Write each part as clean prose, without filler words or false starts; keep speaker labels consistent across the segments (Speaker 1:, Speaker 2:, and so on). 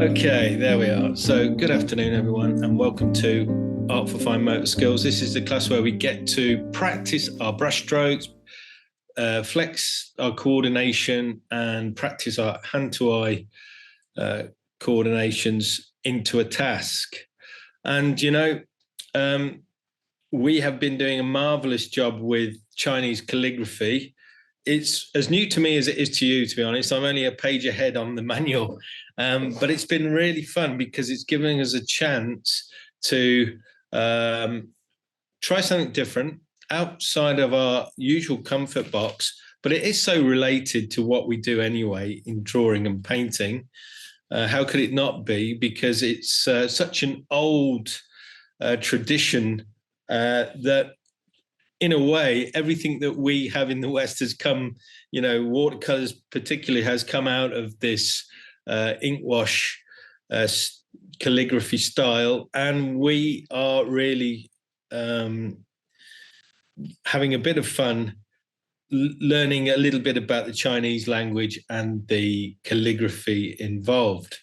Speaker 1: Okay, there we are. So good afternoon, everyone, and welcome to Art for Fine Motor Skills. This is the class where we get to practice our brush strokes, flex our coordination, and practice our hand-to-eye coordinations into a task. And, we have been doing a marvelous job with Chinese calligraphy. It's as new to me as it is to you, to be honest. I'm only a page ahead on the manual, but it's been really fun because it's giving us a chance to try something different outside of our usual comfort box, but it is so related to what we do anyway in drawing and painting. How could it not be? Because it's such an old tradition that in a way, everything that we have in the West has come, watercolors particularly has come out of this ink wash calligraphy style. And we are really having a bit of fun learning a little bit about the Chinese language and the calligraphy involved,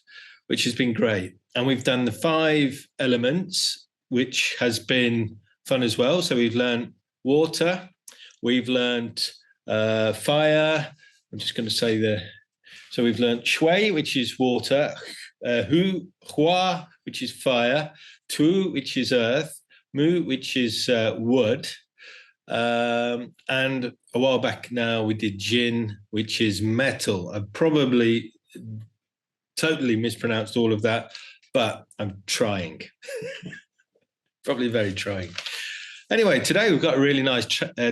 Speaker 1: which has been great. And we've done the 5 elements, which has been fun as well. So we've learned water, we've learned fire. I'm just going to say so we've learned shui, which is water, hua, which is fire, tu, which is earth, mu, which is wood. And a while back now we did jin, which is metal. I've probably totally mispronounced all of that, but I'm trying. Probably very trying. Anyway, today we've got a really nice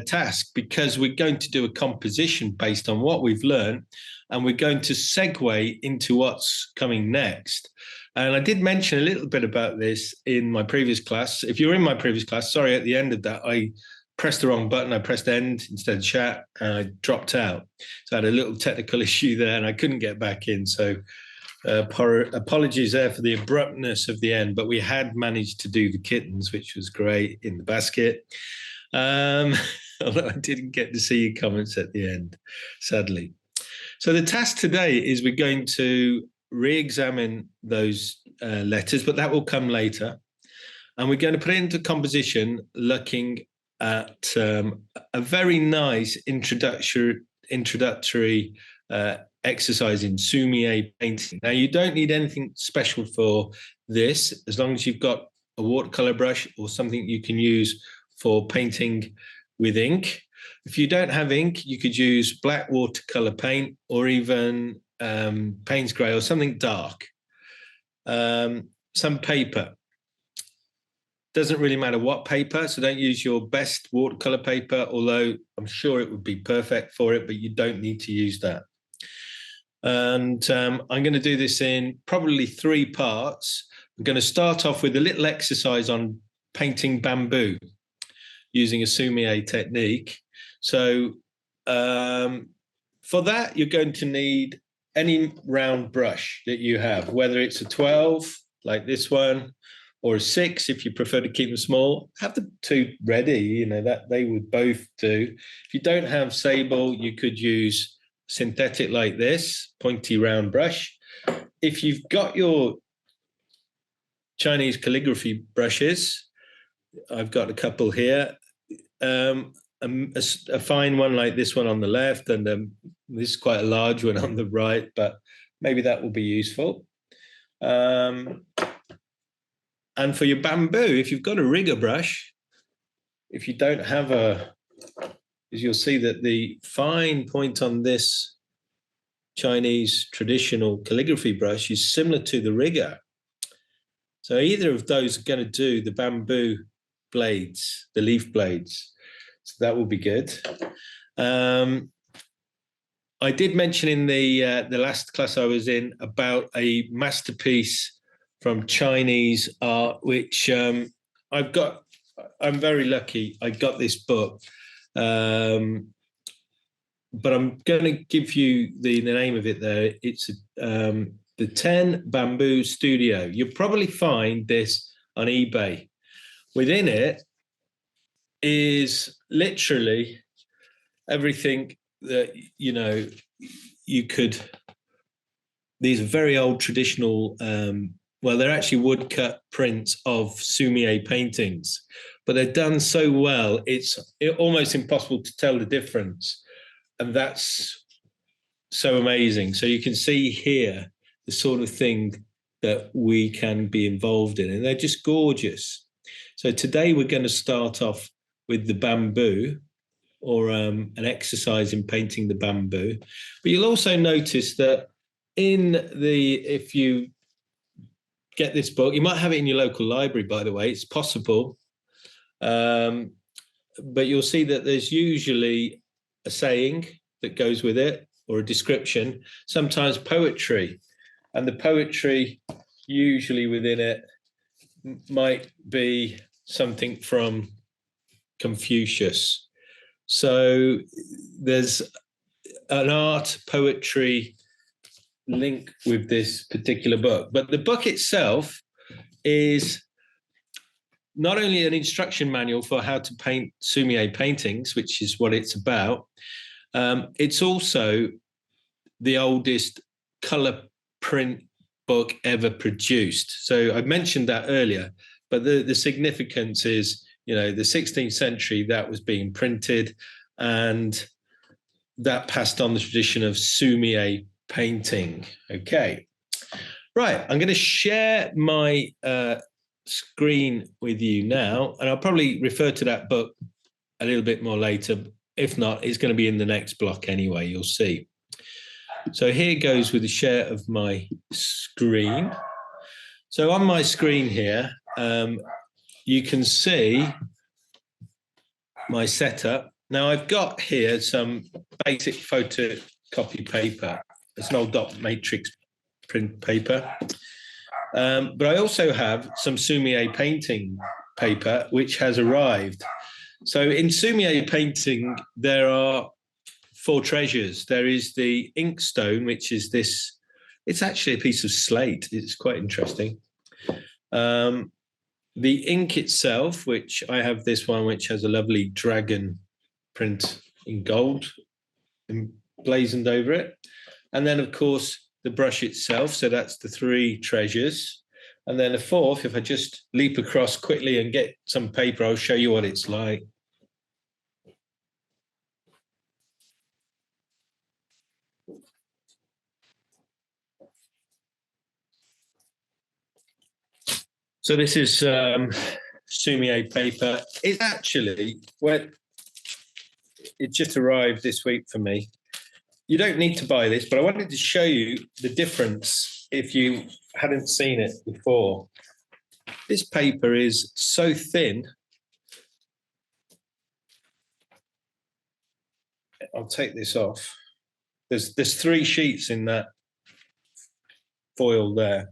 Speaker 1: task because we're going to do a composition based on what we've learned, and we're going to segue into what's coming next. And I did mention a little bit about this in my previous class. If you're in my previous class, sorry, at the end of that, I pressed the wrong button. I pressed end instead of chat, and I dropped out. So I had a little technical issue there, and I couldn't get back in. So apologies there for the abruptness of the end, but we had managed to do the kittens, which was great in the basket. Although I didn't get to see your comments at the end, sadly. So the task today is we're going to re-examine those letters, but that will come later. And we're going to put it into composition looking at a very nice introductory exercise in Sumi painting. Now, you don't need anything special for this, as long as you've got a watercolor brush or something you can use for painting with ink. If you don't have ink, you could use black watercolor paint or even Payne's Gray or something dark. Some paper. Doesn't really matter what paper, so don't use your best watercolor paper, although I'm sure it would be perfect for it, but you don't need to use that. And I'm going to do this in probably 3 parts. I'm going to start off with a little exercise on painting bamboo using a Sumi technique. So for that, you're going to need any round brush that you have, whether it's a 12 like this one, or a 6 if you prefer to keep them small. Have the 2 ready, that they would both do. If you don't have sable, you could use synthetic like this, pointy round brush. If you've got your Chinese calligraphy brushes, I've got a couple here, a fine one like this one on the left, and this is quite a large one on the right, but maybe that will be useful. And for your bamboo, if you've got a rigger brush, if you don't have as you'll see that the fine point on this Chinese traditional calligraphy brush is similar to the rigger. So either of those are going to do the bamboo blades, the leaf blades. So that will be good. I did mention in the last class I was in about a masterpiece from Chinese art, which I'm very lucky. I got this book, but I'm going to give you the name of it there. It's the 10 Bamboo Studio. You'll probably find this on eBay. Within it is literally everything that you could these are very old traditional, well, they're actually woodcut prints of Sumi paintings, but they're done so well, it's almost impossible to tell the difference. And that's so amazing. So you can see here the sort of thing that we can be involved in, and they're just gorgeous. So today we're going to start off with the bamboo, or an exercise in painting the bamboo. But you'll also notice that if you get this book, you might have it in your local library, by the way, it's possible. But you'll see that there's usually a saying that goes with it, or a description, sometimes poetry. And the poetry usually within it might be something from Confucius. So there's an art poetry link with this particular book. But the book itself is not only an instruction manual for how to paint Sumi paintings, which is what it's about, it's also the oldest color print book ever produced. So I mentioned that earlier, but the significance is, the 16th century that was being printed, and that passed on the tradition of Sumi painting. Okay, right. I'm going to share my screen with you now, and I'll probably refer to that book a little bit more later. If not, it's going to be in the next block anyway, you'll see. So here goes with the share of my screen. So on my screen here, you can see my setup. Now I've got here some basic photocopy paper. It's an old dot matrix print paper. But I also have some Sumi painting paper, which has arrived. So in Sumi painting, there are 4 treasures. There is the inkstone, which is this, it's actually a piece of slate. It's quite interesting. The ink itself, which I have this one, which has a lovely dragon print in gold emblazoned over it. And then, of course, the brush itself. So that's the 3 treasures. And then a 4th, if I just leap across quickly and get some paper, I'll show you what it's like. So this is Sumi paper. It's actually, well, it just arrived this week for me. You don't need to buy this, but I wanted to show you the difference if you hadn't seen it before. This paper is so thin. I'll take this off. There's 3 sheets in that foil there.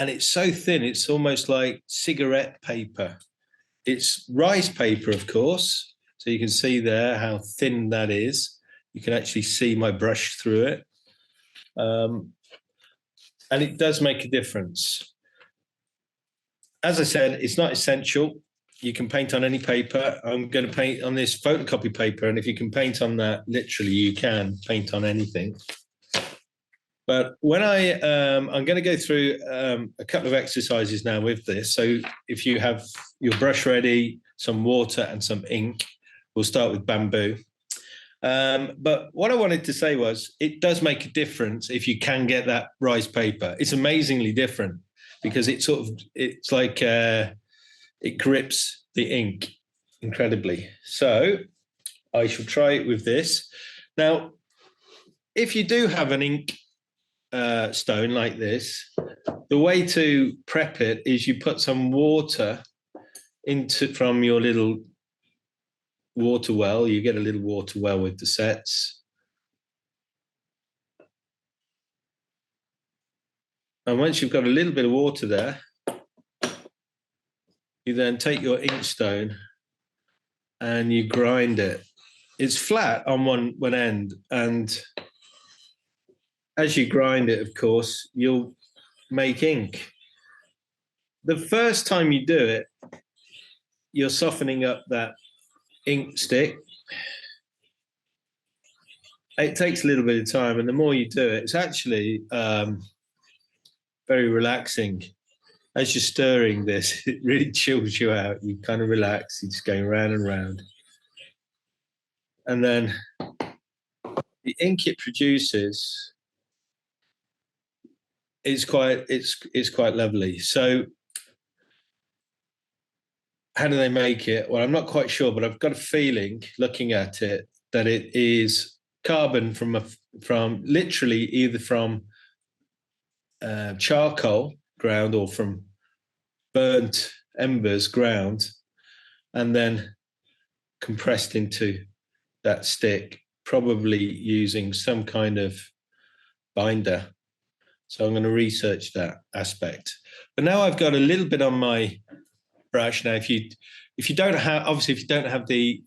Speaker 1: And it's so thin, it's almost like cigarette paper. It's rice paper, of course. So you can see there how thin that is. You can actually see my brush through it. And it does make a difference. As I said, it's not essential. You can paint on any paper. I'm going to paint on this photocopy paper. And if you can paint on that, literally, you can paint on anything. But when I'm going to go through a couple of exercises now with this. So if you have your brush ready, some water and some ink, we'll start with bamboo. But what I wanted to say was, it does make a difference if you can get that rice paper. It's amazingly different because it's like it grips the ink incredibly. So I shall try it with this. Now, if you do have an ink stone like this, the way to prep it is you put some water from your little water well. You get a little water well with the sets. And once you've got a little bit of water there, you then take your inkstone and you grind it. It's flat on one end, and as you grind it, of course, you'll make ink. The first time you do it, you're softening up that ink stick. It takes a little bit of time, and the more you do it, it's actually very relaxing. As you're stirring this, it really chills you out. You kind of relax. You're just going round and round. And then the ink it produces is quite lovely. So how do they make it? Well, I'm not quite sure, but I've got a feeling, looking at it, that it is carbon from literally either from charcoal ground or from burnt embers ground, and then compressed into that stick, probably using some kind of binder. So I'm going to research that aspect. But now I've got a little bit on my brush. Now, if you don't have, obviously, if you don't have the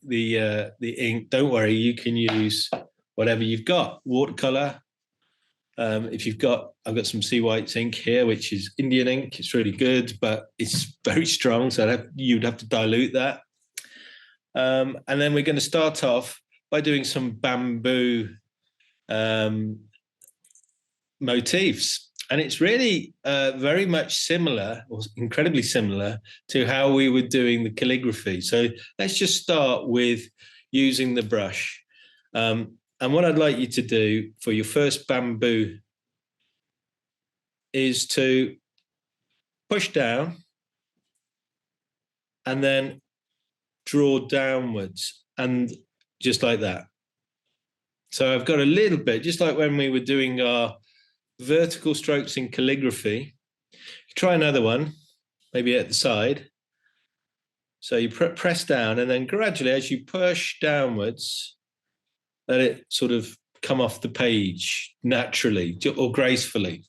Speaker 1: ink, don't worry. You can use whatever you've got. Watercolor. If you've got, I've got some Sea White's ink here, which is Indian ink. It's really good, but it's very strong, so you'd have to dilute that. And then we're going to start off by doing some bamboo motifs. And it's really very much similar, or incredibly similar, to how we were doing the calligraphy. So let's just start with using the brush. And what I'd like you to do for your first bamboo is to push down and then draw downwards, and just like that. So I've got a little bit, just like when we were doing our vertical strokes in calligraphy. Try another one, maybe at the side. So you press down, and then gradually, as you push downwards, let it sort of come off the page naturally or gracefully.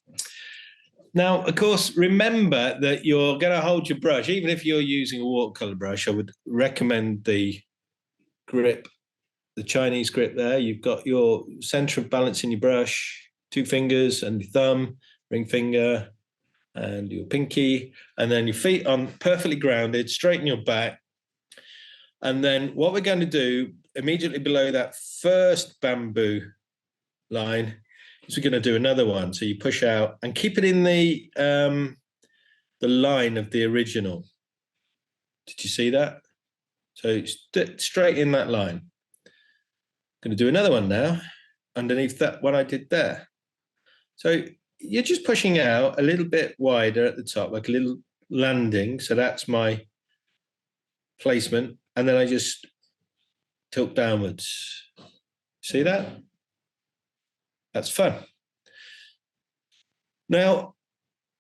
Speaker 1: Now, of course, remember that you're going to hold your brush. Even if you're using a watercolor brush, I would recommend the grip, the Chinese grip there. You've got your center of balance in your brush, 2 fingers and your thumb, ring finger, and your pinky, and then your feet on perfectly grounded, straighten your back. And then what we're going to do immediately below that first bamboo line is we're going to do another one. So you push out and keep it in the line of the original. Did you see that? So straight in that line. I'm going to do another one now underneath that one I did there. So you're just pushing out a little bit wider at the top, like a little landing. So that's my placement. And then I just tilt downwards. See that? That's fun. Now,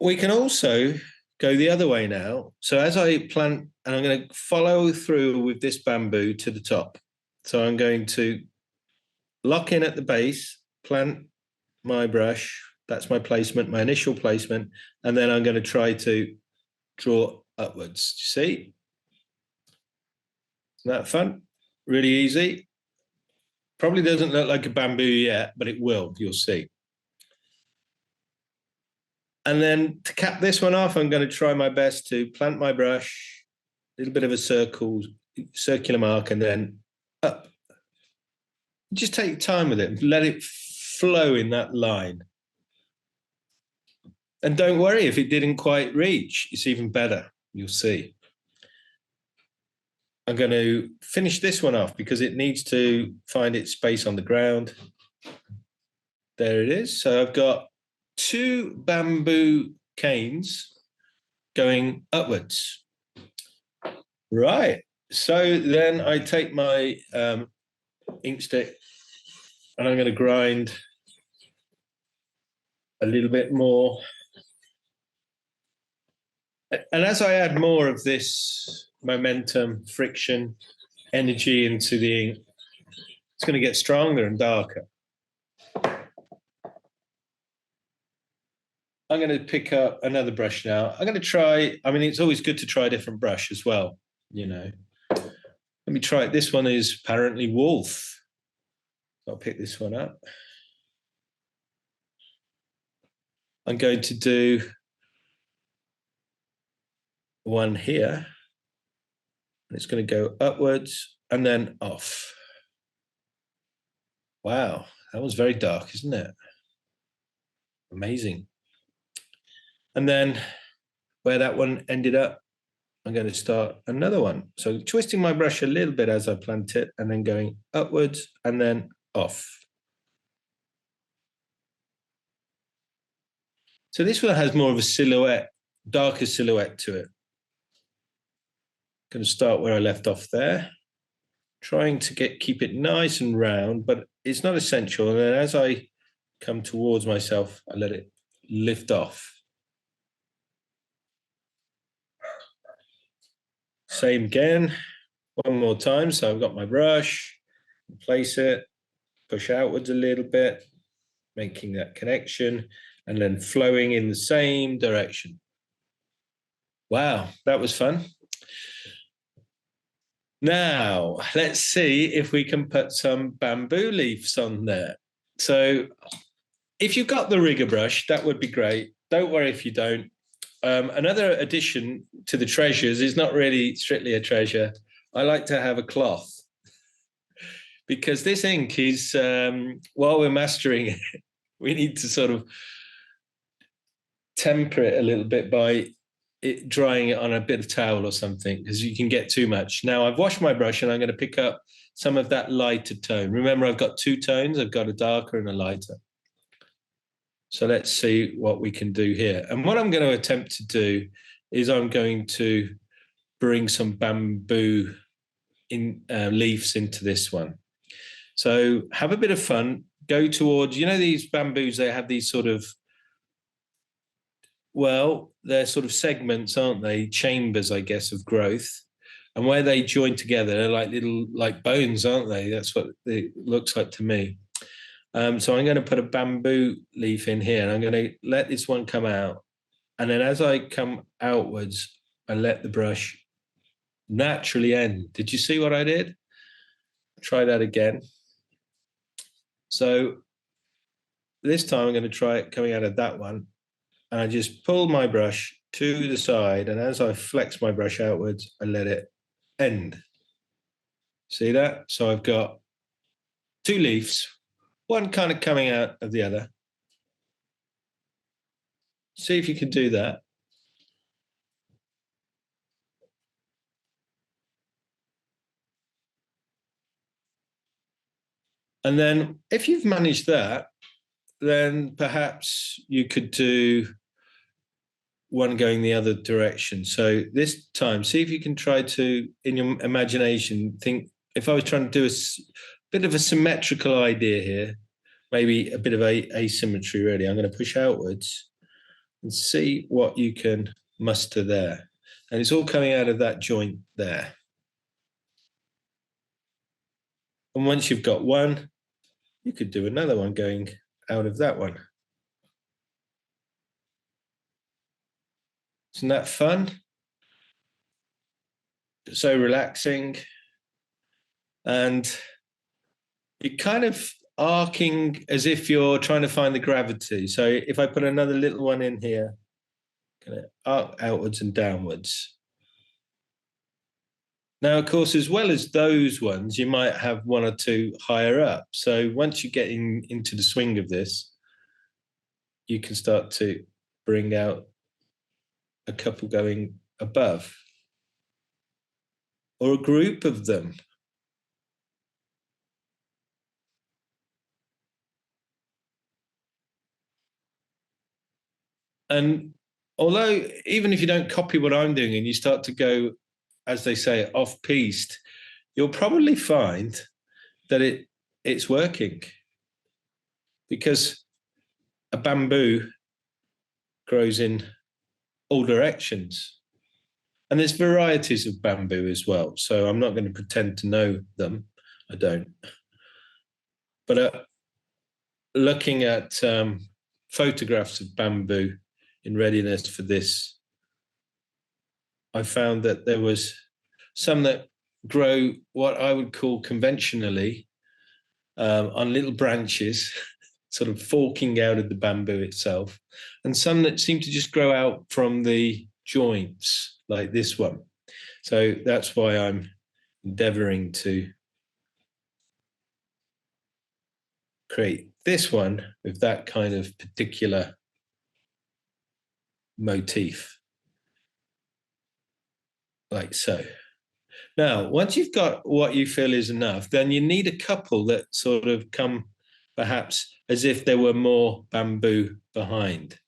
Speaker 1: we can also go the other way now. So as I plant, and I'm going to follow through with this bamboo to the top. So I'm going to lock in at the base, plant my brush. That's my placement, my initial placement. And then I'm going to try to draw upwards. See? Isn't that fun? Really easy. Probably doesn't look like a bamboo yet, but it will. You'll see. And then to cap this one off, I'm going to try my best to plant my brush, a little bit of a circular mark, and then up. Just take time with it. Let it flow in that line. And don't worry if it didn't quite reach. It's even better. You'll see. I'm going to finish this one off because it needs to find its space on the ground. There it is. So I've got 2 bamboo canes going upwards. Right. So then I take my ink stick and I'm going to grind a little bit more. And as I add more of this momentum, friction, energy into the ink, it's going to get stronger and darker. I'm going to pick up another brush now. I'm going to try, I mean, it's always good to try a different brush as well, you know. Let me try it. This one is apparently Wolf. I'll pick this one up. I'm going to do one here. And it's going to go upwards and then off. Wow, That was very dark, isn't it? Amazing. And then where that one ended up, I'm going to start another one. So twisting my brush a little bit as I plant it and then going upwards and then off. So this one has more of a silhouette, darker silhouette to it. Going to start where I left off there, trying to keep it nice and round, but it's not essential. And then as I come towards myself, I let it lift off. Same again, one more time. So I've got my brush, place it, push outwards a little bit, making that connection, and then flowing in the same direction. Wow, that was fun. Now, let's see if we can put some bamboo leaves on there. So if you've got the rigger brush, that would be great. Don't worry if you don't. Another addition to the treasures is not really strictly a treasure. I like to have a cloth because this ink is, while we're mastering it, we need to sort of temper it a little bit by drying it on a bit of towel or something, because you can get too much. Now I've washed my brush and I'm going to pick up some of that lighter tone. Remember, I've got two tones. I've got a darker and a lighter. So let's see what we can do here. And what I'm going to attempt to do is I'm going to bring some bamboo leaves into this one. So have a bit of fun. Go towards, you know, these bamboos, they have these sort of, well, they're sort of segments, aren't they? Chambers, I guess, of growth. And where they join together, they're like little, like bones, aren't they? That's what it looks like to me. So I'm going to put a bamboo leaf in here and I'm going to let this one come out. And then as I come outwards, I let the brush naturally end. Did you see what I did? Try that again. So this time I'm going to try it coming out of that one. And I just pull my brush to the side. And as I flex my brush outwards, I let it end. See that? So I've got two leaves, one kind of coming out of the other. See if you can do that. And then if you've managed that, then perhaps you could do one going the other direction. So this time, see if you can try to, in your imagination, think, if I was trying to do a bit of a symmetrical idea here, maybe a bit of asymmetry really, I'm going to push outwards and see what you can muster there. And it's all coming out of that joint there. And once you've got one, you could do another one going out of that one. Isn't that fun? So relaxing. And you're kind of arcing as if you're trying to find the gravity. So if I put another little one in here, kind of arc outwards and downwards. Now, of course, as well as those ones, you might have one or two higher up. So once you get into the swing of this, you can start to bring out a couple going above or a group of them. And although even if you don't copy what I'm doing and you start to go, as they say, off-piste, you'll probably find that it's working, because a bamboo grows in all directions. And there's varieties of bamboo as well. So I'm not going to pretend to know them. I don't. But looking at photographs of bamboo in readiness for this, I found that there was some that grow what I would call conventionally on little branches, sort of forking out of the bamboo itself, and some that seem to just grow out from the joints, like this one. So that's why I'm endeavoring to create this one with that kind of particular motif, like so. Now, once you've got what you feel is enough, then you need a couple that sort of come perhaps as if there were more bamboo behind.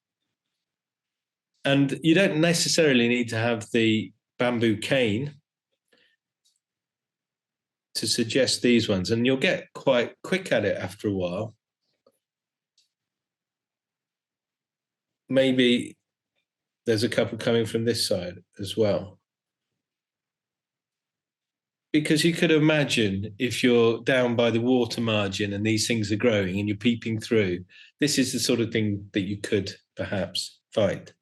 Speaker 1: And you don't necessarily need to have the bamboo cane to suggest these ones, and you'll get quite quick at it after a while. Maybe there's a couple coming from this side as well. Because you could imagine if you're down by the water margin and these things are growing and you're peeping through, this is the sort of thing that you could perhaps find.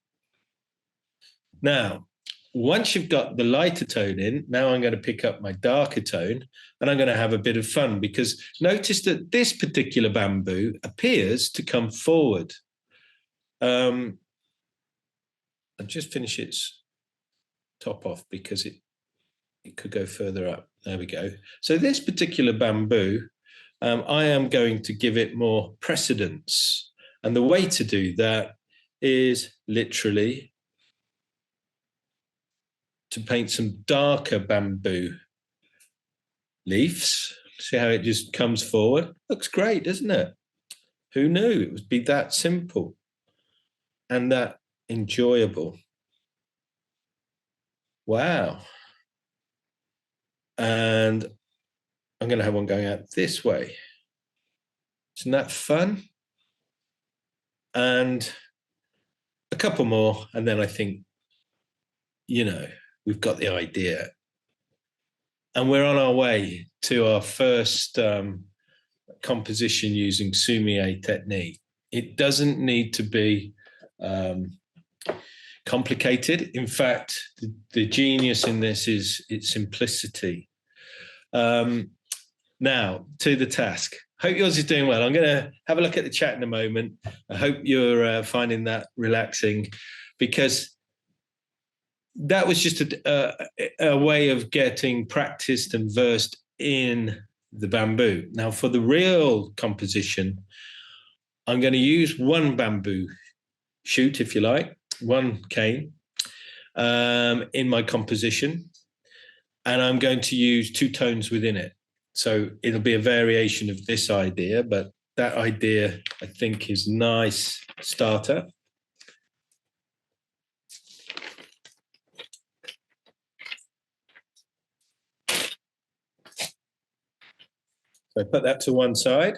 Speaker 1: Now, once you've got the lighter tone in, now I'm going to pick up my darker tone and I'm going to have a bit of fun, because notice that this particular bamboo appears to come forward. I'll just finish its top off because it could go further up. There we go. So this particular bamboo, I am going to give it more precedence. And the way to do that is literally to paint some darker bamboo leaves. See how it just comes forward? Looks great, doesn't it? Who knew it would be that simple and that enjoyable? Wow. And I'm going to have one going out this way. Isn't that fun? And a couple more, and then I think, you know, we've got the idea. And we're on our way to our first composition using Sumi technique. It doesn't need to be complicated. In fact, the genius in this is its simplicity. Now, to the task. Hope yours is doing well. I'm going to have a look at the chat in a moment. I hope you're finding that relaxing, because that was just a way of getting practiced and versed in the bamboo. Now, for the real composition, I'm going to use one bamboo shoot, if you like, one cane in my composition, and I'm going to use two tones within it. So it'll be a variation of this idea, but that idea, I think, is a nice starter. So I put that to one side.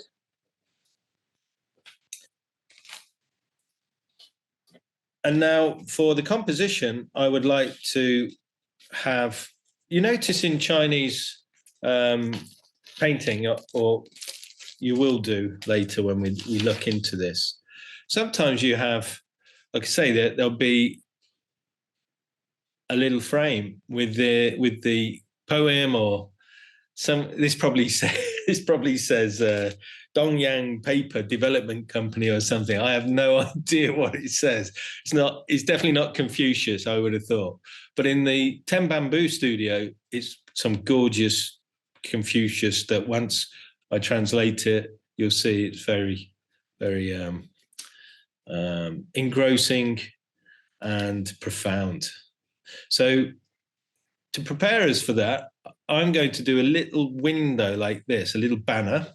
Speaker 1: And now for the composition, I would like to have, you notice in Chinese painting, or you will do later when we look into this, sometimes you have, like I say, that there'll be a little frame with the poem, or some, this probably says Dongyang Paper Development Company or something. I have no idea what it says. It's definitely not Confucius, I would have thought. But in the Ten Bamboo Studio, it's some gorgeous Confucius that once I translate it, you'll see it's very, very engrossing and profound. So to prepare us for that, I'm going to do a little window like this, a little banner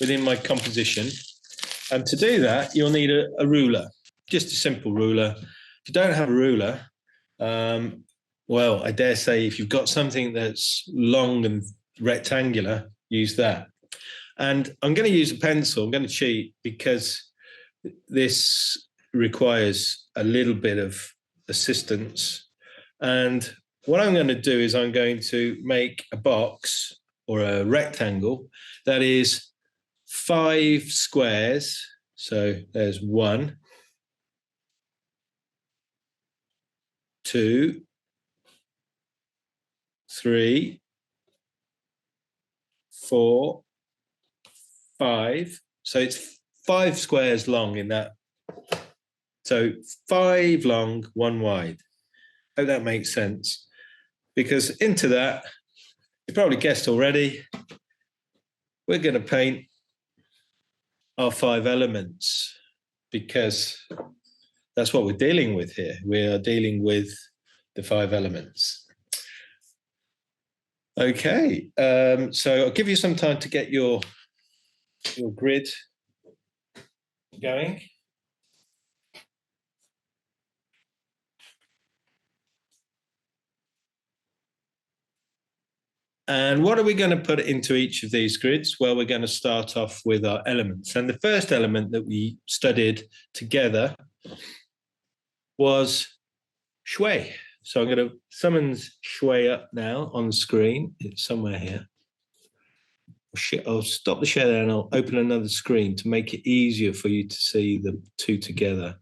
Speaker 1: within my composition. And to do that, you'll need a ruler, just a simple ruler. If you don't have a ruler, well, I dare say if you've got something that's long and rectangular, use that. And I'm going to use a pencil. I'm going to cheat because this requires a little bit of assistance. And what I'm going to do is I'm going to make a box or a rectangle that is 5 squares. So there's 1, 2, 3, 4, 5. So it's 5 squares long in that. So 5 long, 1 wide. Hope that makes sense. Because into that, you probably guessed already, we're going to paint our 5 elements, because that's what we're dealing with here. We are dealing with the 5 elements. Okay, so I'll give you some time to get your grid going. And what are we going to put into each of these grids? Well, we're going to start off with our elements. And the first element that we studied together was shui. So I'm going to summon shui up now on the screen. It's somewhere here. I'll stop the share there and I'll open another screen to make it easier for you to see the two together.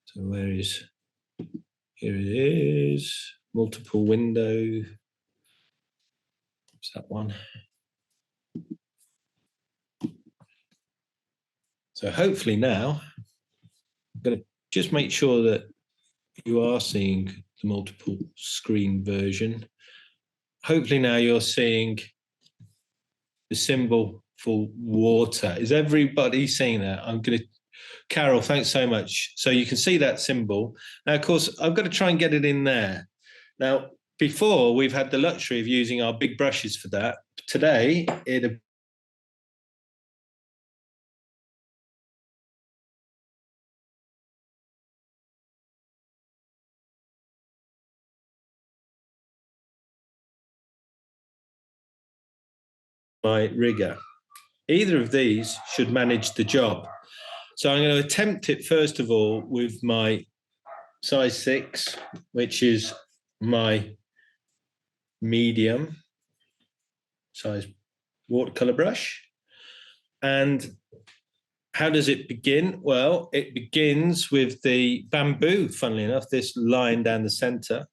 Speaker 1: So where is, here it is, multiple window. What's that one? So hopefully now, I'm going to just make sure that you are seeing the multiple screen version. Hopefully now you're seeing the symbol for water. Is everybody seeing that? I'm going to, Carol, thanks so much. So you can see that symbol. Now, of course, I've got to try and get it in there. Now, before we've had the luxury of using our big brushes for that. Today, it my rigger. Either of these should manage the job. So I'm going to attempt it first of all with my size 6, which is my medium size watercolor brush. And how does it begin? Well, it begins with the bamboo, funnily enough, this line down the center,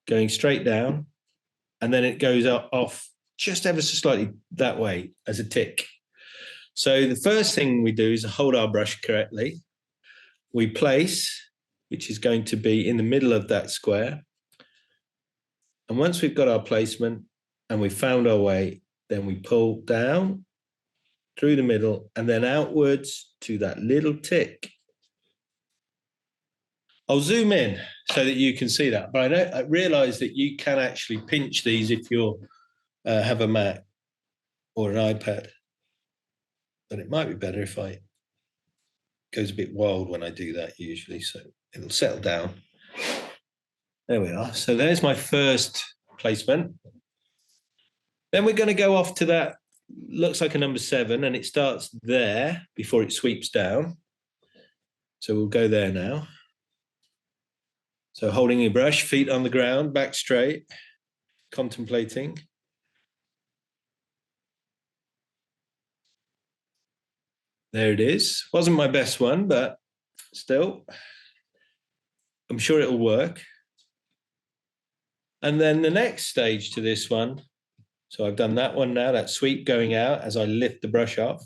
Speaker 1: going straight down, and then it goes off just ever so slightly that way as a tick. So the first thing we do is hold our brush correctly. We place, which is going to be in the middle of that square. And once we've got our placement and we've found our way, then we pull down through the middle and then outwards to that little tick. I'll zoom in so that you can see that, but I realize that you can actually pinch these if you have a Mac or an iPad, but it might be better if it goes a bit wild when I do that usually, so it'll settle down. There we are. So there's my first placement. Then we're going to go off to that, looks like a number 7, and it starts there before it sweeps down. So we'll go there now. So holding your brush, feet on the ground, back straight, contemplating. There it is. Wasn't my best one, but still, I'm sure it'll work. And then the next stage to this one, so I've done that one now, that sweep going out as I lift the brush off.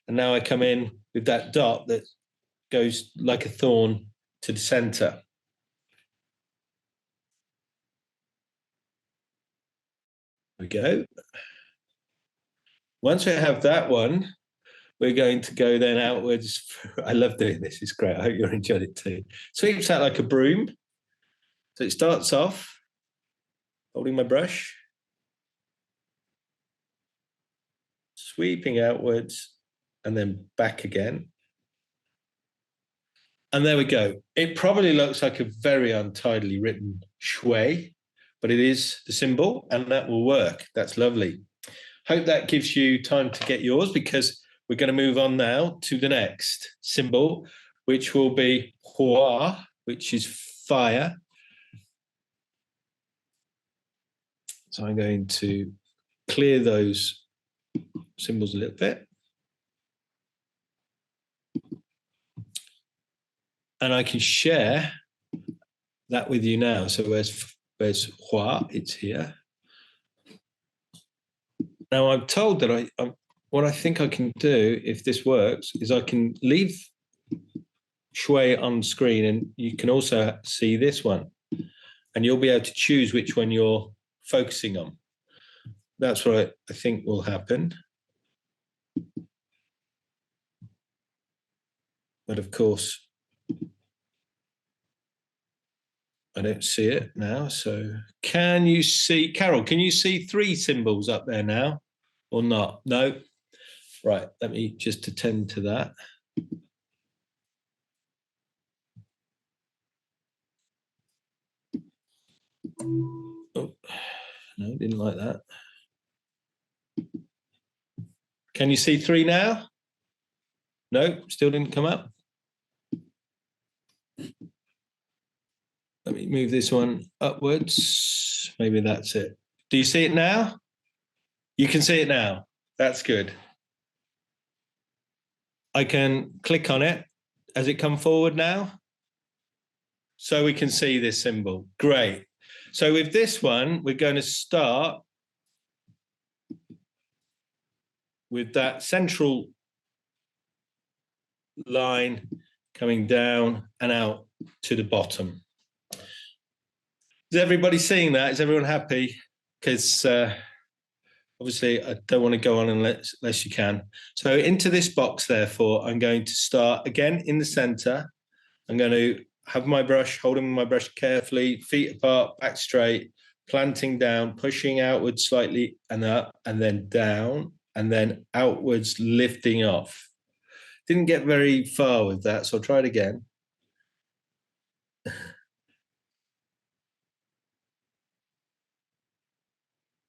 Speaker 1: And now I come in with that dot that goes like a thorn to the center. There we go. Once we have that one, we're going to go then outwards. I love doing this. It's great. I hope you're enjoying it too. Sweeps out like a broom. So it starts off holding my brush, sweeping outwards, and then back again. And there we go. It probably looks like a very untidily written shui, but it is the symbol, and that will work. That's lovely. Hope that gives you time to get yours, because we're going to move on now to the next symbol, which will be hua, which is fire. So I'm going to clear those symbols a little bit. And I can share that with you now. So where's hua? It's here. Now I'm told that what I think I can do, if this works, is I can leave shui on screen, and you can also see this one, and you'll be able to choose which one you're focusing on. That's what I think will happen. but of course, I don't see it now. So can you see, Carol, can you see 3 symbols up there now or not? No. Right, let me just attend to that. Oh, no, didn't like that. Can you see 3 now? No, still didn't come up. Let me move this one upwards. Maybe that's it. Do you see it now? You can see it now. That's good. I can click on it. Has it come forward now? So we can see this symbol. Great. So with this one, we're going to start with that central line coming down and out to the bottom. Is everybody seeing that? Is everyone happy? Because obviously I don't want to go on unless you can. So into this box, therefore, I'm going to start again in the center. I'm going to have my brush, holding my brush carefully, feet apart, back straight, planting down, pushing outwards slightly and up, and then down, and then outwards, lifting off. Didn't get very far with that, so I'll try it again.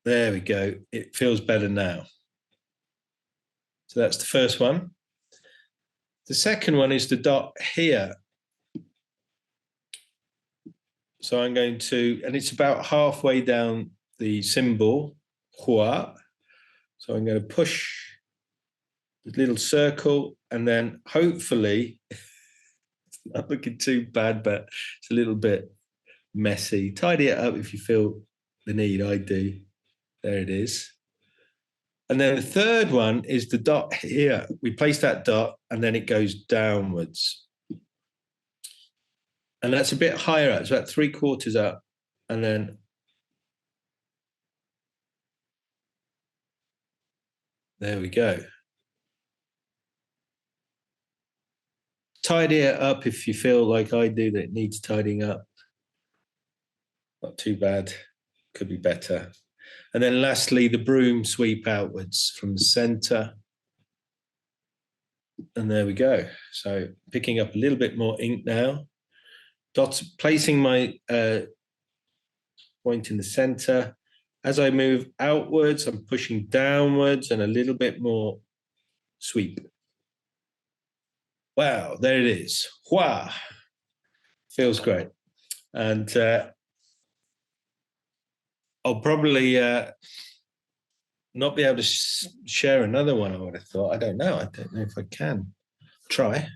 Speaker 1: There we go. It feels better now. So that's the first one. The second one is the dot here. So I'm going to, and it's about halfway down the symbol, hua. So I'm going to push the little circle, and then hopefully, it's not looking too bad, but it's a little bit messy. Tidy it up if you feel the need. I do. There it is. And then the third one is the dot here. We place that dot and then it goes downwards. And that's a bit higher up. It's about 3/4 up. And then there we go. Tidy it up if you feel like I do that it needs tidying up. Not too bad. Could be better. And then lastly, the broom sweep outwards from the center. And there we go. So picking up a little bit more ink now. Dots, placing my point in the center. As I move outwards, I'm pushing downwards and a little bit more sweep. Wow, there it is. Wow. Feels great. And I'll probably not be able to share another one, I would have thought. I don't know. I don't know if I can. Try.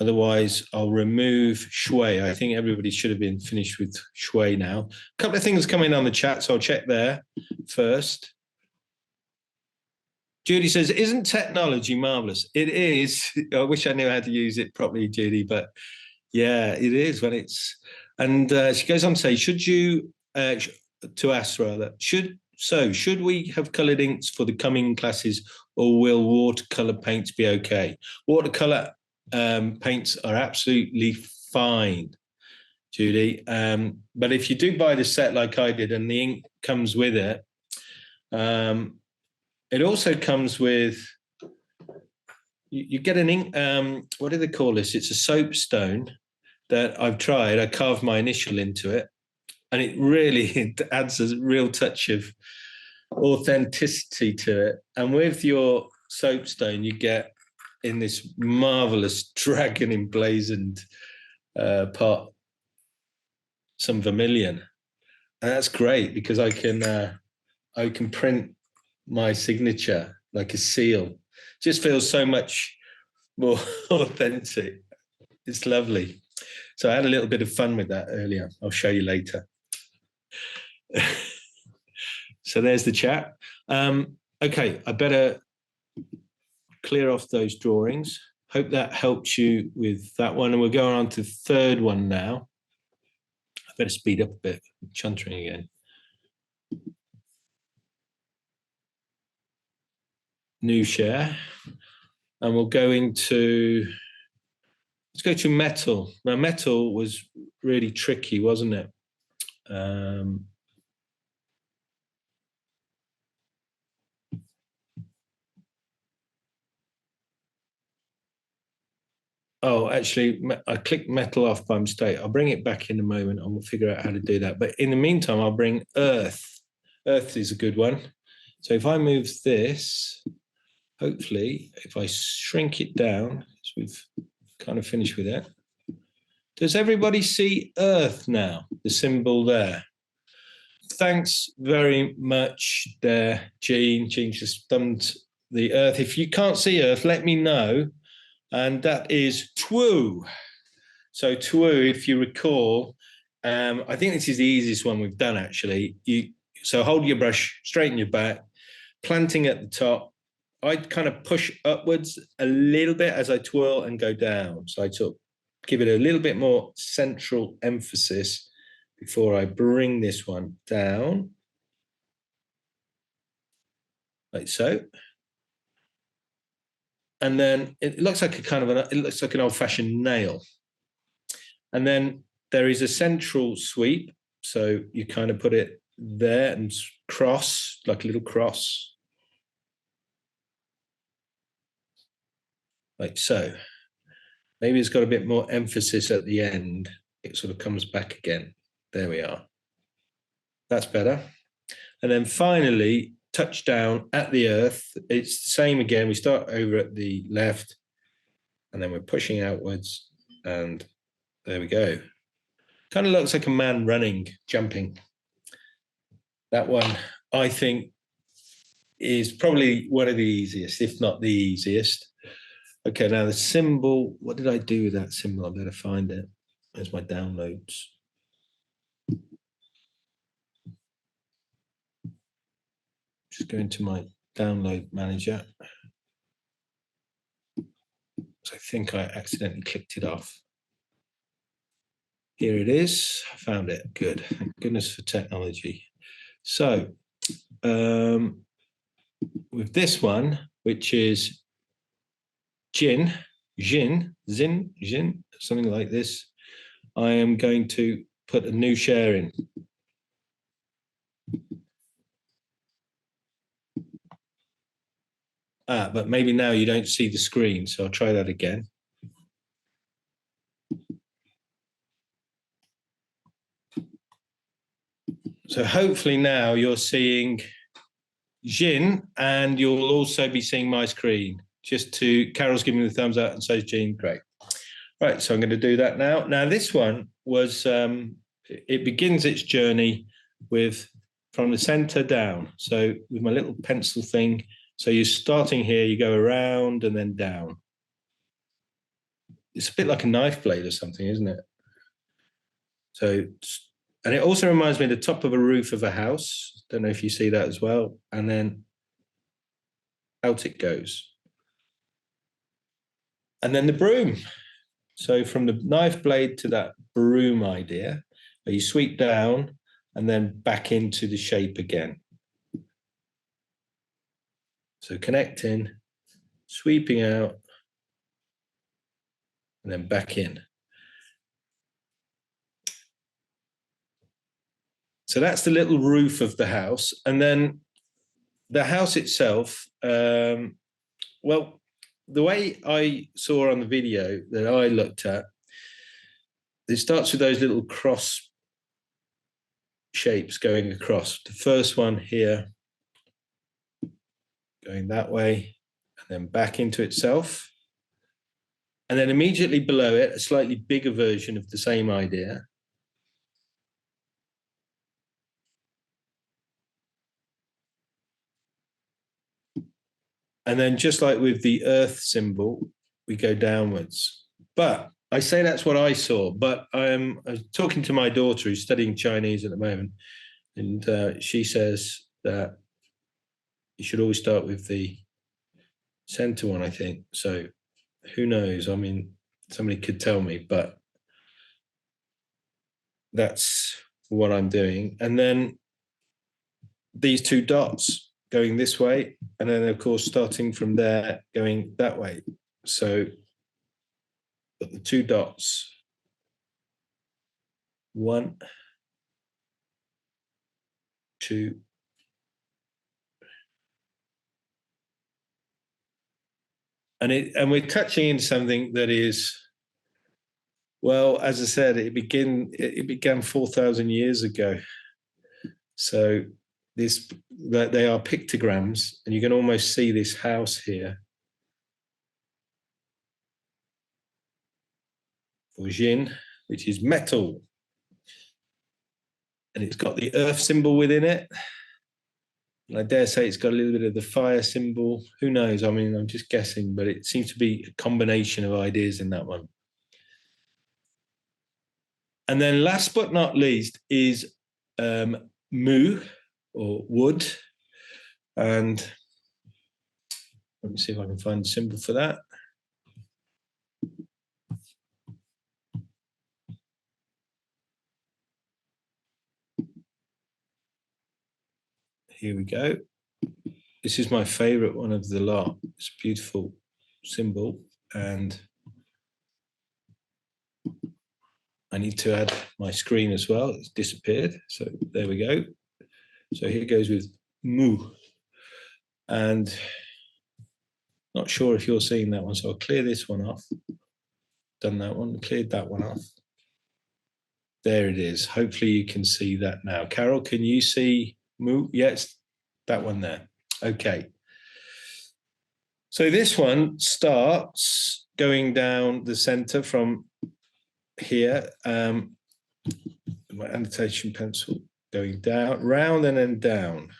Speaker 1: Otherwise, I'll remove shui. I think everybody should have been finished with shui now. A couple of things coming on the chat, so I'll check there first. Judy says, isn't technology marvelous? It is. I wish I knew how to use it properly, Judy, but yeah, it is when it's... And she goes on to say, should you, to ask rather, should we have coloured inks for the coming classes, or will watercolour paints be okay? Watercolour paints are absolutely fine, Judy. But if you do buy the set like I did and the ink comes with it, it also comes with, you get an ink, what do they call this? It's a soapstone that I've tried. I carved my initial into it, and it really adds a real touch of authenticity to it. And with your soapstone, you get in this marvelous dragon emblazoned pot, some vermilion. And that's great because I can print my signature like a seal. Just feels so much more authentic. It's lovely. So I had a little bit of fun with that earlier. I'll show you later. So there's the chat. Okay, I better clear off those drawings. Hope that helps you with that one. And we're going on to the third one now. I better speed up a bit. I'm chuntering again. New share. And we'll go into, let's go to metal. Now, metal was really tricky, wasn't it? Oh, actually, I clicked metal off by mistake. I'll bring it back in a moment and we'll figure out how to do that. But in the meantime, I'll bring earth. Earth is a good one. So if I move this, hopefully, if I shrink it down, so we've kind of finished with it. Does everybody see earth now? The symbol there. Thanks very much there, Jean. Jean just thumbed the earth. If you can't see earth, let me know. And that is TWO. So TWO, if you recall, I think this is the easiest one we've done actually. So hold your brush, straighten your back, planting at the top. I'd kind of push upwards a little bit as I twirl and go down. So I sort of give it a little bit more central emphasis before I bring this one down. Like so. And then it looks like it looks like an old-fashioned nail. And then there is a central sweep. So you kind of put it there and cross, like a little cross. Like so. Maybe it's got a bit more emphasis at the end. It sort of comes back again. There we are. That's better. And then finally, touch down at the earth. It's the same again. We start over at the left and then we're pushing outwards and there we go. Kind of looks like a man running, jumping. That one, I think, is probably one of the easiest, if not the easiest. Okay, now the symbol, what did I do with that symbol? I better find it. There's my downloads. Just go into my download manager. So I think I accidentally clicked it off. Here it is. I found it. Good. Thank goodness for technology. So with this one, which is Jin, something like this, I am going to put a new share in. But maybe now you don't see the screen, so I'll try that again. So hopefully now you're seeing Jin and you'll also be seeing my screen. Carol's giving me the thumbs up and so is Jean, great. Right, so I'm going to do that now. Now this one was, it begins its journey from the center down. So with my little pencil thing, so you're starting here, you go around and then down. It's a bit like a knife blade or something, isn't it? So, and it also reminds me of the top of a roof of a house. Don't know if you see that as well. And then out it goes. And then the broom. So from the knife blade to that broom idea, you sweep down and then back into the shape again. So connecting, sweeping out, and then back in. So that's the little roof of the house. And then the house itself, well, the way I saw on the video that I looked at, it starts with those little cross shapes going across. The first one here, going that way, and then back into itself. And then immediately below it, a slightly bigger version of the same idea. And then just like with the earth symbol, we go downwards. But I say that's what I saw, but I was talking to my daughter who's studying Chinese at the moment, and she says that you should always start with the center one, I think. So who knows? I mean, somebody could tell me, but that's what I'm doing. And then these two dots. going this way, and then of course starting from there going that way. So got the 2 dots, 1, 2, and we're touching into something that is, well, as I said, it began 4,000 years ago. So they are pictograms, and you can almost see this house here. For Jin, which is metal. And it's got the earth symbol within it. And I dare say it's got a little bit of the fire symbol. Who knows? I mean, I'm just guessing, but it seems to be a combination of ideas in that one. And then last but not least is mu, or wood. And let me see if I can find a symbol for that. Here we go. This is my favorite one of the lot. It's a beautiful symbol, and I need to add my screen as well. It's disappeared. So there we go. So here goes with mu. And not sure if you're seeing that one. So I'll clear this one off. Done that one, cleared that one off. There it is. Hopefully you can see that now. Carol, can you see mu? Yes, that one there. Okay. So this one starts going down the center from here. My annotation pencil going down, round and then down.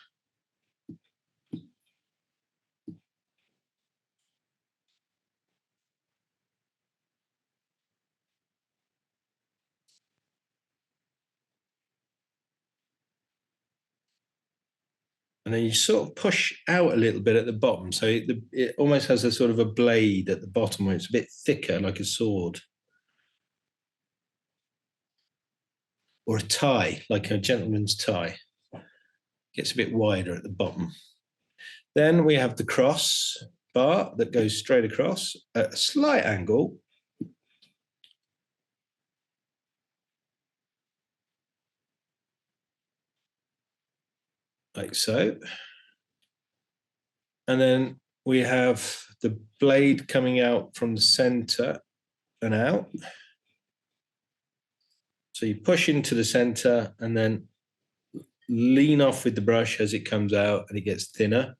Speaker 1: And then you sort of push out a little bit at the bottom. So it almost has a sort of a blade at the bottom where it's a bit thicker, like a sword. Or a tie, like a gentleman's tie. Gets a bit wider at the bottom. Then we have the cross bar that goes straight across at a slight angle. Like so. And then we have the blade coming out from the center and out. So you push into the center and then lean off with the brush as it comes out and it gets thinner.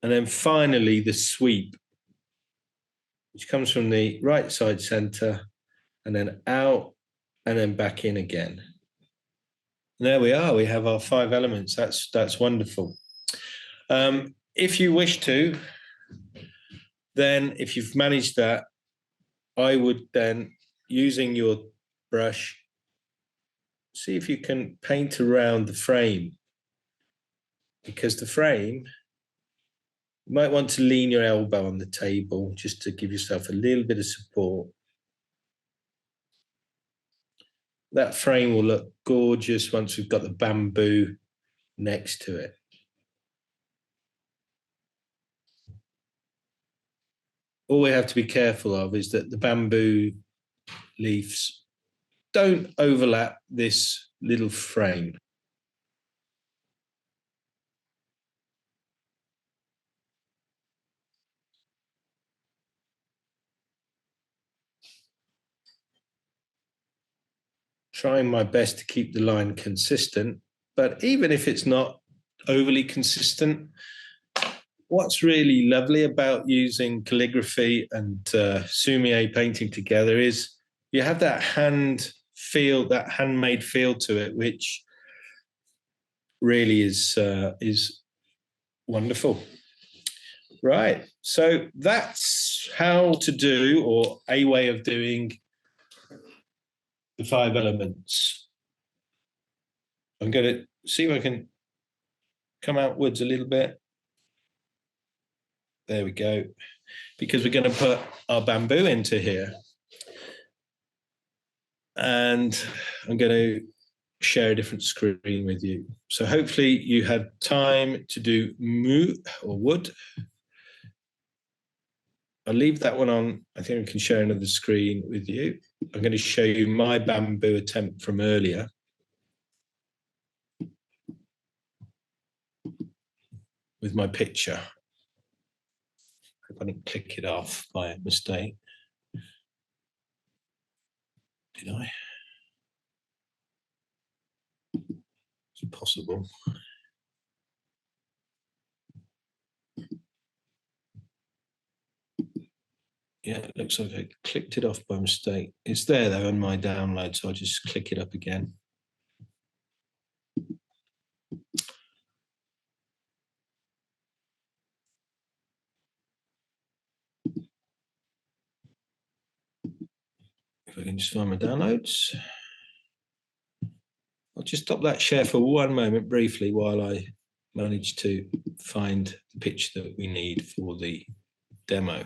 Speaker 1: And then finally the sweep, which comes from the right side center and then out and then back in again. And there we are, we have our 5 elements. That's wonderful. If you wish to, then if you've managed that, I would then, using your brush, see if you can paint around the frame, because the frame, you might want to lean your elbow on the table just to give yourself a little bit of support. That frame will look gorgeous once we've got the bamboo next to it. All we have to be careful of is that the bamboo leaves don't overlap this little frame. Trying my best to keep the line consistent, but even if it's not overly consistent, what's really lovely about using calligraphy and Sumi painting together is you have that hand feel, that handmade feel to it, which really is wonderful. Right, so that's how to do, or a way of doing, the 5 elements. I'm going to see if I can come outwards a little bit. There we go. Because we're going to put our bamboo into here. And I'm going to share a different screen with you. So hopefully you had time to do mu or wood. I'll leave that one on. I think I can share another screen with you. I'm going to show you my bamboo attempt from earlier. With my picture. Hope I didn't click it off by mistake. Did I? It's possible. Yeah, it looks like I clicked it off by mistake. It's there though in my download, so I'll just click it up again. If I can just find my downloads. I'll just stop that share for one moment briefly while I manage to find the picture that we need for the demo.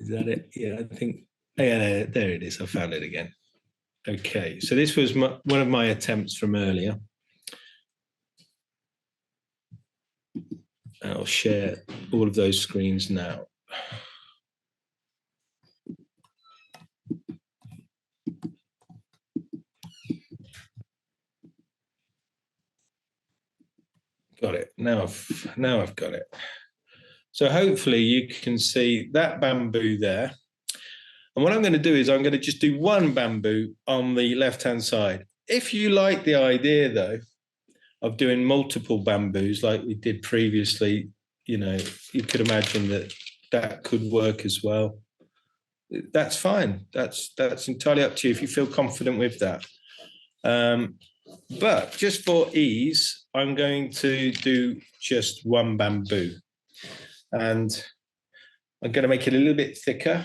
Speaker 1: Is that it? Yeah, I think, yeah, there it is. I found it again. Okay, so this was one of my attempts from earlier. I'll share all of those screens now. Got it. Now I've got it. So hopefully you can see that bamboo there. And what I'm going to do is I'm going to just do one bamboo on the left-hand side. If you like the idea, though, of doing multiple bamboos like we did previously, you know, you could imagine that that could work as well. That's fine. That's entirely up to you if you feel confident with that. But just for ease, I'm going to do just one bamboo. And I'm going to make it a little bit thicker.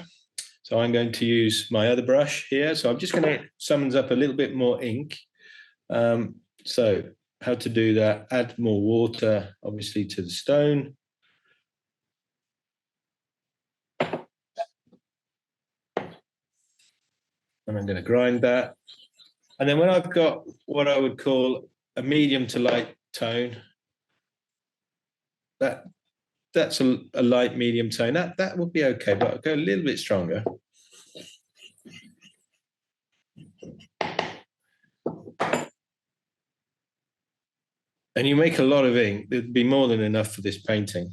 Speaker 1: So I'm going to use my other brush here. So I'm just going to summons up a little bit more ink. So how to do that? Add more water, obviously, to the stone. And I'm going to grind that. And then when I've got what I would call a medium to light tone, that's a light medium tone. That would be okay, but I'll go a little bit stronger. And you make a lot of ink. There'd be more than enough for this painting.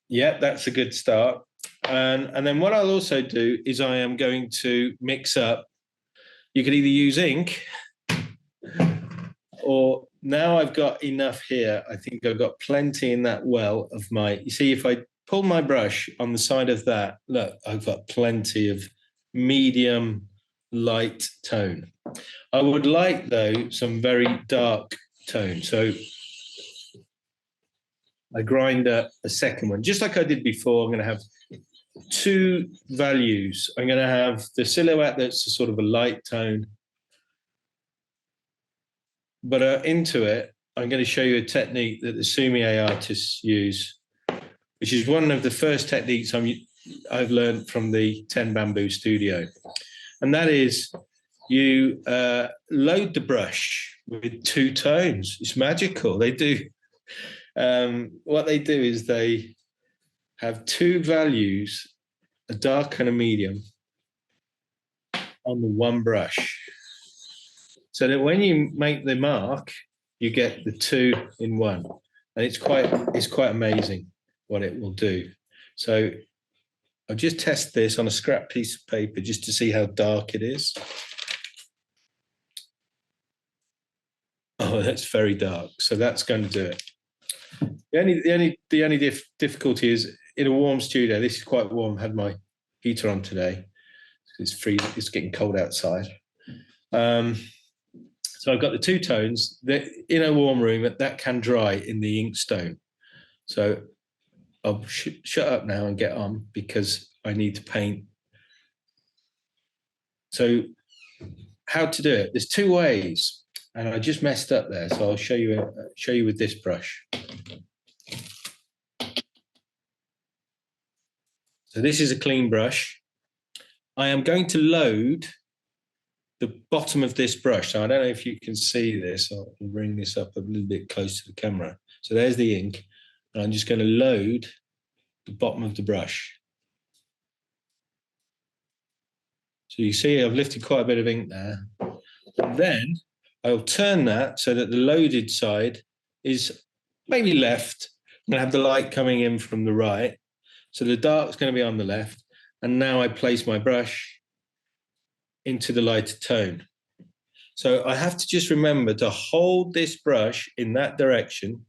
Speaker 1: Yeah, that's a good start. And then what I'll also do is I am going to mix up. You can either use ink or now I've got enough here. I think I've got plenty in that well of my, you see, if I pull my brush on the side of that, look, I've got plenty of medium light tone. I would like, though, some very dark tone. So I grind a second one, just like I did before. I'm going to have two values. I'm going to have the silhouette that's a sort of a light tone. But into it, I'm going to show you a technique that the Sumi artists use, which is one of the first techniques I've learned from the 10 Bamboo Studio. And that is you load the brush with two tones. It's magical. They do. What they do is they have two values, a dark and a medium, on the one brush. So that when you make the mark, you get the two in one. And it's quite amazing what it will do. So I'll just test this on a scrap piece of paper just to see how dark it is. Oh, that's very dark. So that's going to do it. The only difficulty is in a warm studio. This is quite warm. I had my heater on today. It's freezing. It's getting cold outside. So I've got the two tones that in a warm room that can dry in the inkstone. So I'll shut up now and get on because I need to paint. So how to do it? There's two ways. And I just messed up there, so I'll show you with this brush. So this is a clean brush. I am going to load the bottom of this brush. So I don't know if you can see this. I'll bring this up a little bit close to the camera. So there's the ink, and I'm just going to load the bottom of the brush. So you see I've lifted quite a bit of ink there. And then I'll turn that so that the loaded side is maybe left. I'm going to have the light coming in from the right. So the dark's going to be on the left. And now I place my brush into the lighter tone. So I have to just remember to hold this brush in that direction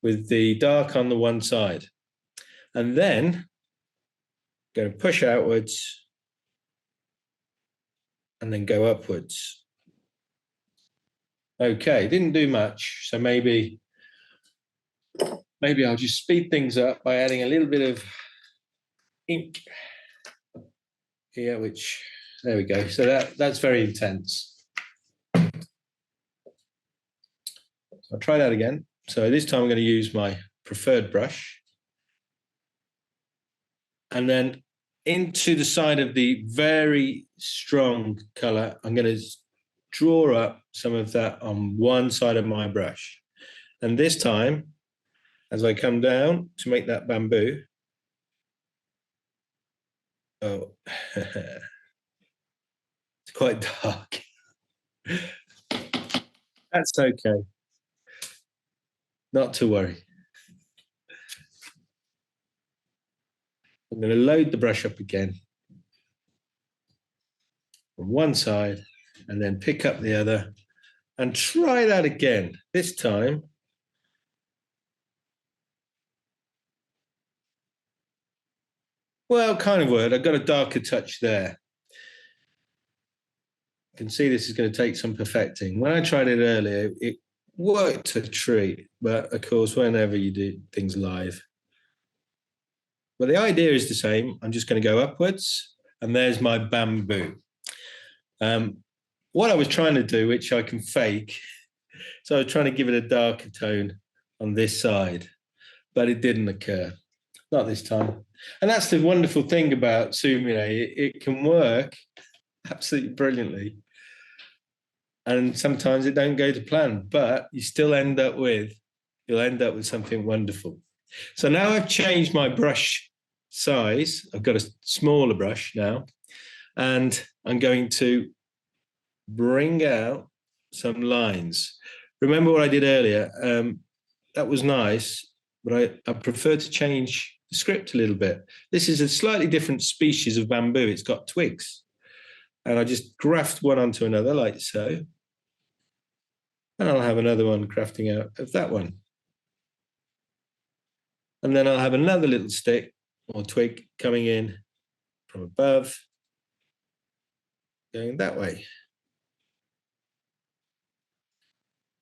Speaker 1: with the dark on the one side. And then I'm going to push outwards and then go upwards. Okay, didn't do much. So maybe I'll just speed things up by adding a little bit of ink here, which, there we go. So that's very intense. I'll try that again. So this time I'm going to use my preferred brush. And then into the side of the very strong color, I'm going to draw up some of that on one side of my brush. And this time, as I come down to make that bamboo, oh, it's quite dark. That's okay. Not to worry. I'm going to load the brush up again from one side and then pick up the other and try that again. This time, well, kind of worked. I've got a darker touch there. You can see this is going to take some perfecting. When I tried it earlier, it worked a treat, but of course, whenever you do things live. But the idea is the same. I'm just going to go upwards, and there's my bamboo. What I was trying to do, which I can fake, so I was trying to give it a darker tone on this side, but it didn't occur. Not this time. And that's the wonderful thing about Sumi. It can work absolutely brilliantly. And sometimes it don't go to plan, but you still you'll end up with something wonderful. So now I've changed my brush size. I've got a smaller brush now, and I'm going to bring out some lines. Remember what I did earlier? That was nice, but I prefer to change the script a little bit. This is a slightly different species of bamboo. It's got twigs. And I just graft one onto another like so. And I'll have another one grafting out of that one. And then I'll have another little stick or twig coming in from above, going that way.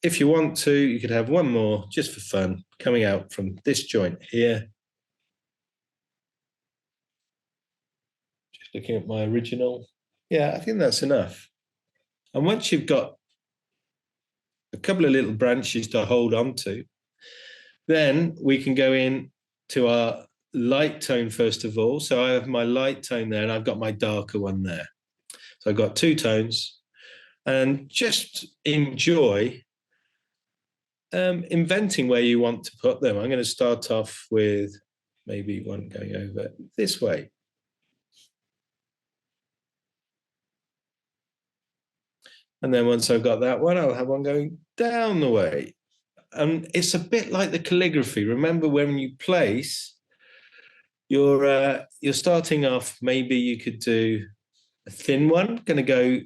Speaker 1: If you want to, you could have one more just for fun coming out from this joint here. Just looking at my original. Yeah, I think that's enough. And once you've got a couple of little branches to hold on to, then we can go in to our light tone first of all. So I have my light tone there and I've got my darker one there. So I've got two tones, and just enjoy inventing where you want to put them. I'm going to start off with maybe one going over this way. And then once I've got that one, I'll have one going down the way. And it's a bit like the calligraphy. Remember, when you place, you're starting off, maybe you could do a thin one, going to go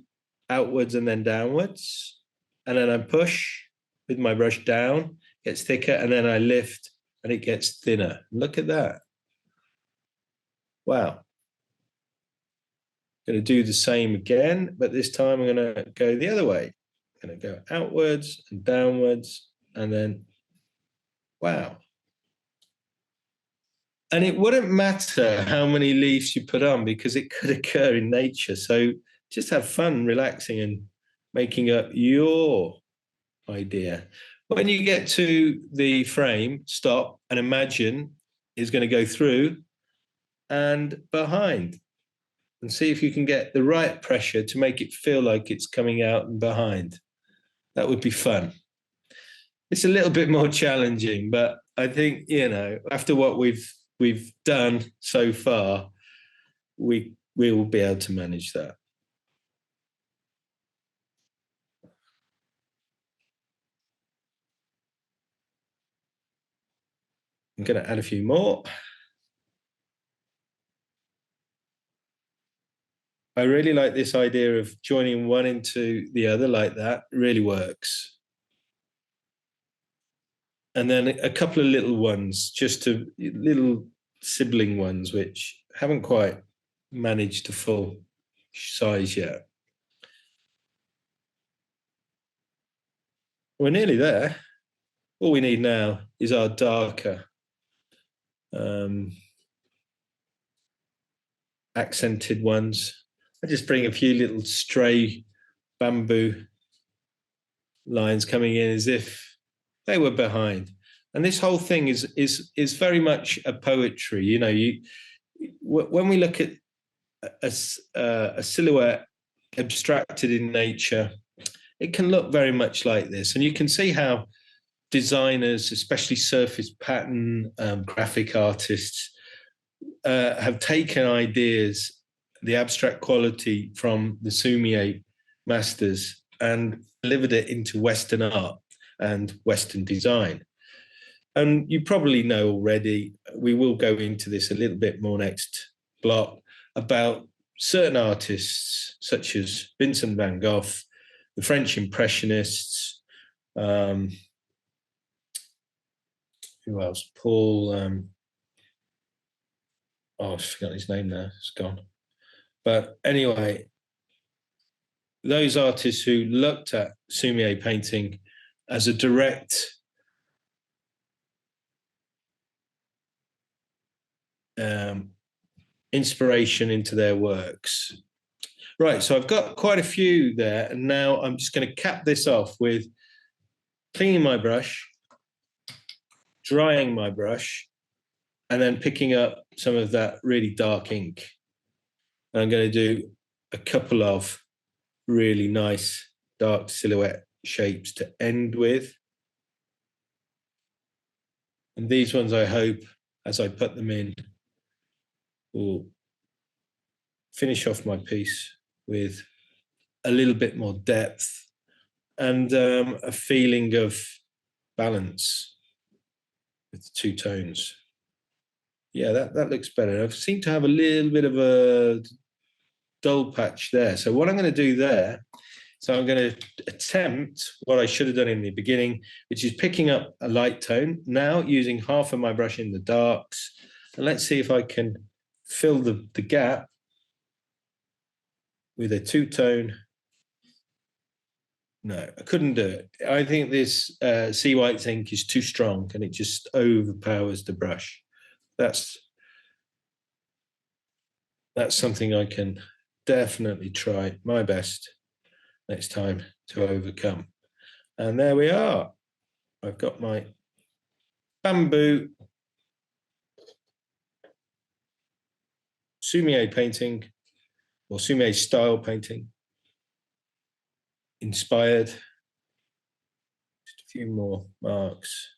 Speaker 1: outwards and then downwards. And then I push with my brush down, gets thicker, and then I lift and it gets thinner. Look at that. Wow. Going to do the same again, but this time I'm going to go the other way. I'm going to go outwards and downwards, and then, wow. And it wouldn't matter how many leaves you put on because it could occur in nature. So just have fun relaxing and making up your idea. When you get to the frame, stop and imagine is going to go through and behind, and see if you can get the right pressure to make it feel like it's coming out and behind. That would be fun. It's a little bit more challenging, but I think, you know, after what we've done so far, we will be able to manage that. I'm going to add a few more. I really like this idea of joining one into the other like that. It really works. And then a couple of little ones, just to little sibling ones, which haven't quite managed to full size yet. We're nearly there. All we need now is our darker accented ones. I just bring a few little stray bamboo lines coming in as if they were behind. And this whole thing is very much a poetry. You know, when we look at a silhouette abstracted in nature, it can look very much like this. And you can see how designers, especially surface pattern graphic artists, have taken ideas, the abstract quality from the Sumi masters, and delivered it into Western art and Western design. And you probably know already, we will go into this a little bit more next block, about certain artists such as Vincent van Gogh, the French Impressionists, who else? Paul, I forgot his name now, it's gone. But anyway, those artists who looked at Sumi painting as a direct inspiration into their works. Right, so I've got quite a few there, and now I'm just going to cap this off with cleaning my brush, drying my brush, and then picking up some of that really dark ink. And I'm going to do a couple of really nice dark silhouette shapes to end with. And these ones, I hope, as I put them in, will finish off my piece with a little bit more depth and a feeling of balance with the two tones. Yeah, that looks better. I seem to have a little bit of a dull patch there. So what I'm going to do there, so I'm going to attempt what I should have done in the beginning, which is picking up a light tone, now using half of my brush in the darks. And let's see if I can fill the gap with a two-tone. No, I couldn't do it. I think this sea white ink is too strong and it just overpowers the brush. That's something I can definitely try my best next time to overcome. And there we are. I've got my bamboo Sumi painting, or Sumi style painting, inspired. Just a few more marks,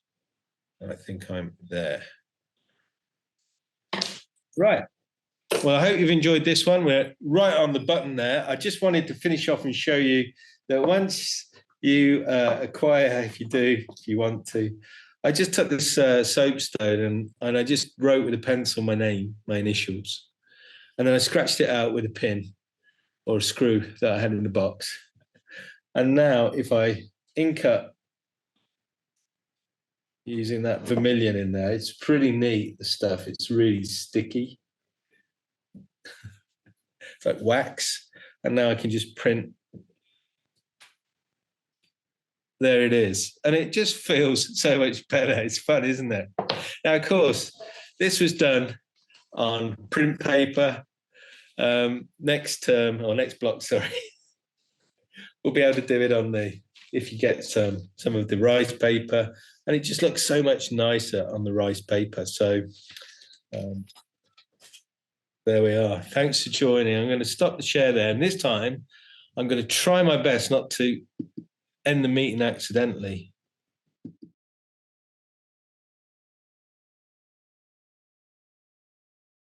Speaker 1: and I think I'm there. Right. Well, I hope you've enjoyed this one. We're right on the button there. I just wanted to finish off and show you that once you acquire, if you want to, I just took this soapstone and I just wrote with a pencil my name, my initials, and then I scratched it out with a pin or a screw that I had in the box. And now if I ink up using that vermilion in there, it's pretty neat, the stuff. It's really sticky. It's like wax. And now I can just print. There it is. And it just feels so much better. It's fun, isn't it? Now, of course, this was done on print paper. Next term, or next block, sorry, we'll be able to do it on the, if you get some of the rice paper, and it just looks so much nicer on the rice paper. So there we are. Thanks for joining. I'm going to stop the share there, and this time I'm going to try my best not to end the meeting accidentally.